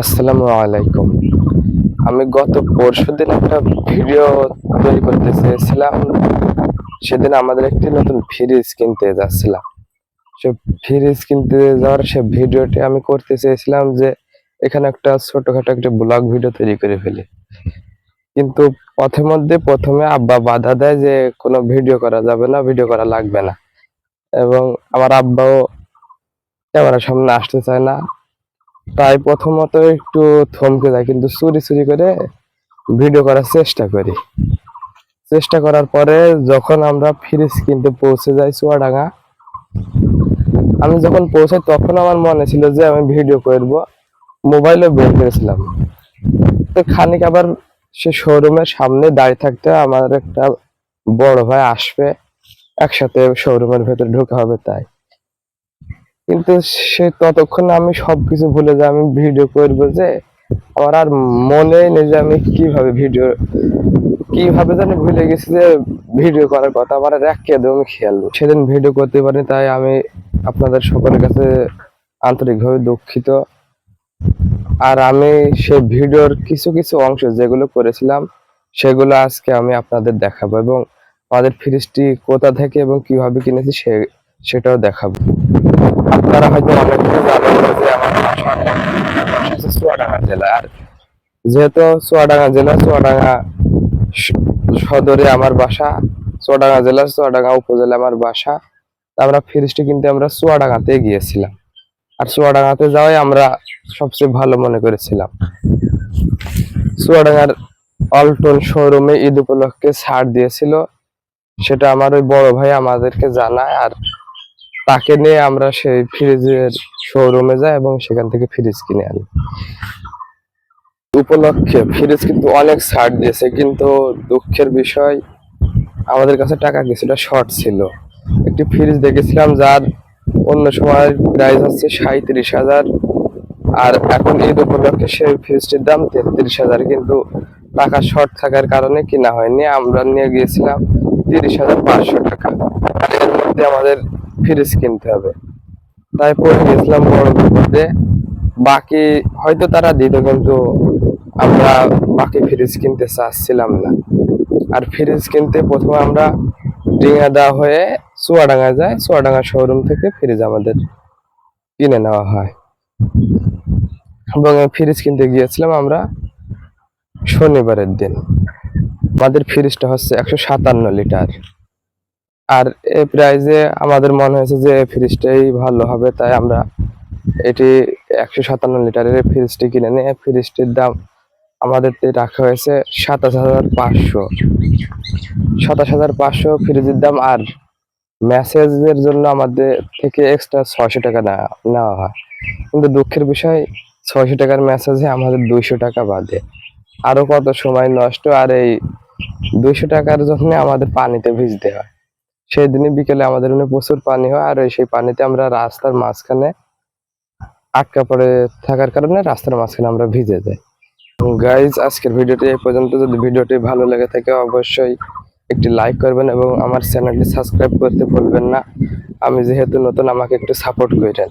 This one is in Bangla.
আসসালামু আলাইকুম। আমি গত পরশুদিন একটা ভিডিও তৈরি করতে চেয়েছিলাম। সেদিন আমাদের একটি নতুন ফ্রিজ কিনতে যাচ্ছিলাম। সে ফ্রিজ কিনতে যাওয়ার সে ভিডিওটি আমি করতে চেয়েছিলাম যে এখানে একটা ছোটখাটো একটা ব্লগ ভিডিও তৈরি করে ফেলি। কিন্তু পথের মধ্যে ১ম এ আব্বা বাধা দেয় যে কোনো ভিডিও করা যাবে না, ভিডিও করা লাগবে না। এবং আমার আব্বাও ক্যামেরার সামনে আসতে চায় না। তাই প্রথমত একটু থমকে যায়, কিন্তু চুরি করে ভিডিও করার চেষ্টা করি। চেষ্টা করার পরে যখন আমরা ফ্রিজ কিনতে পৌঁছে যাই চুয়াডাঙ্গা, আমি যখন পৌঁছাই তখন আমার মনে ছিল যে আমি ভিডিও করব, মোবাইলও বের করেছিলাম। তো খানিক আবার সে শোরুমের সামনে দাঁড়িয়ে থাকতে আমার একটা বড় ভাই আসবে, একসাথে শোরুমের ভেতরে ঢোকা হবে তাই। কিন্তু সে ততক্ষণ আমি সবকিছু ভুলে যাই, আমি ভিডিও করব যে আমার আর মনেই নেই যে আমি কিভাবে জানি ভুলে গেছি যে ভিডিও করার কথা। আমার আর একদমই খেয়াল নেই। সেদিন ভিডিও করতে পারিনি, তাই আমি আপনাদের সকলের কাছে আন্তরিকভাবে দুঃখিত। আর আমি সেই ভিডিওর কিছু অংশ যেগুলো করেছিলাম সেগুলো আজকে আমি আপনাদের দেখাবো, এবং আমাদের ফ্রিজটি কোথা থেকে এবং কিভাবে কিনেছি সেটাও দেখাবো। আপনারা হয়তো অনেকেই জানেন যে আমার বাসা হচ্ছে চুয়াডাঙ্গা জেলা। আর যেহেতু চুয়াডাঙ্গা জেলা, চুয়াডাঙ্গা সদরে আমার বাসা, চুয়াডাঙ্গা জেলার চুয়াডাঙ্গা উপজেলা আমার বাসা। আমরা ফ্রিজটি কিনতে আমরা চুয়াডাঙ্গাতে গিয়েছিলাম। আর চুয়াডাঙ্গাতে যাওয়াই আমরা সবচেয়ে ভালো মনে করেছিলাম। চুয়াডাঙ্গার অল্টন শোরুমে ঈদ উপলক্ষে ছাড় দিয়েছিল, সেটা আমার ওই বড় ভাই আমাদেরকে জানায়। আর তাকে নিয়ে আমরা সেই ফ্রিজের শোরুমে যাই এবং সেখান থেকে ফ্রিজ কিনে আনি। উপলক্ষে ফ্রিজ কিন্তু অনেক ছাড় দিয়েছে, কিন্তু দুঃখের বিষয় আমাদের কাছে টাকা কিছুটা শর্ট ছিল। একটি ফ্রিজ দেখেছিলাম যার অন্য সময় প্রাইস হচ্ছে ৩৭,০০০, আর এখন ঈদ উপলক্ষে সেই ফ্রিজটির দাম ৩৩,০০০, কিন্তু টাকা শর্ট থাকার কারণে কিনা হয়নি। আমরা নিয়ে গিয়েছিলাম ৩০,৫০০ টাকা। এর মধ্যে আমাদের ফ্রিজ কিনতে হবে, তাই পড়ে গেছিলাম বড় বিপদে। বাকি হয়তো তারা দিত, কিন্তু আমরা বাকি ফ্রিজ কিনতে চাচ্ছিলাম না। আর ফ্রিজ কিনতে প্রথমে আমরা ডিঙাদা হয়ে চুয়াডাঙ্গা যাই, চুয়াডাঙ্গা শোরুম থেকে ফ্রিজ আমাদের কিনে নেওয়া হয়। এবং ফ্রিজ কিনতে গিয়েছিলাম আমরা শনিবারের দিন। আমাদের ফ্রিজটা হচ্ছে ১৫৭ লিটার। আর এই প্রাইজে আমাদের মনে হয়েছে যে ফ্রিজটাই ভালো হবে, তাই আমরা এটি ১৫৭ লিটারের ফ্রিজটি কিনে নিয়ে ফ্রিজটির দাম আমাদের রাখা হয়েছে ২৭,৫০০। ২৭,৫০০ ফ্রিজের দাম। আর মেসেজের জন্য আমাদের থেকে এক্সট্রা ৬০০ টাকা নেওয়া হয়, কিন্তু দুঃখের বিষয় ৬০০ টাকার মেসেজে আমাদের ২০০ টাকা বাদে। আরো কত সময় নষ্ট। আর এই ২০০ টাকার জন্য আমাদের পানিতে ভিজতে হয়। সেই দিনই বিকেলে আমাদের প্রচুর পানি হয়, আর সেই পানিতে আমরা রাস্তার মাঝখানে আটকা পড়ে থাকার কারণে রাস্তার মাঝখানে আমরা ভিজে যাই। গাইজ, আজকের ভিডিওটি এই পর্যন্ত। যদি ভিডিওটি ভালো লেগে থাকে অবশ্যই একটি লাইক করবেন এবং আমার চ্যানেলটি সাবস্ক্রাইব করতে ভুলবেন না। আমি যেহেতু নতুন, আমাকে একটু সাপোর্ট করেন।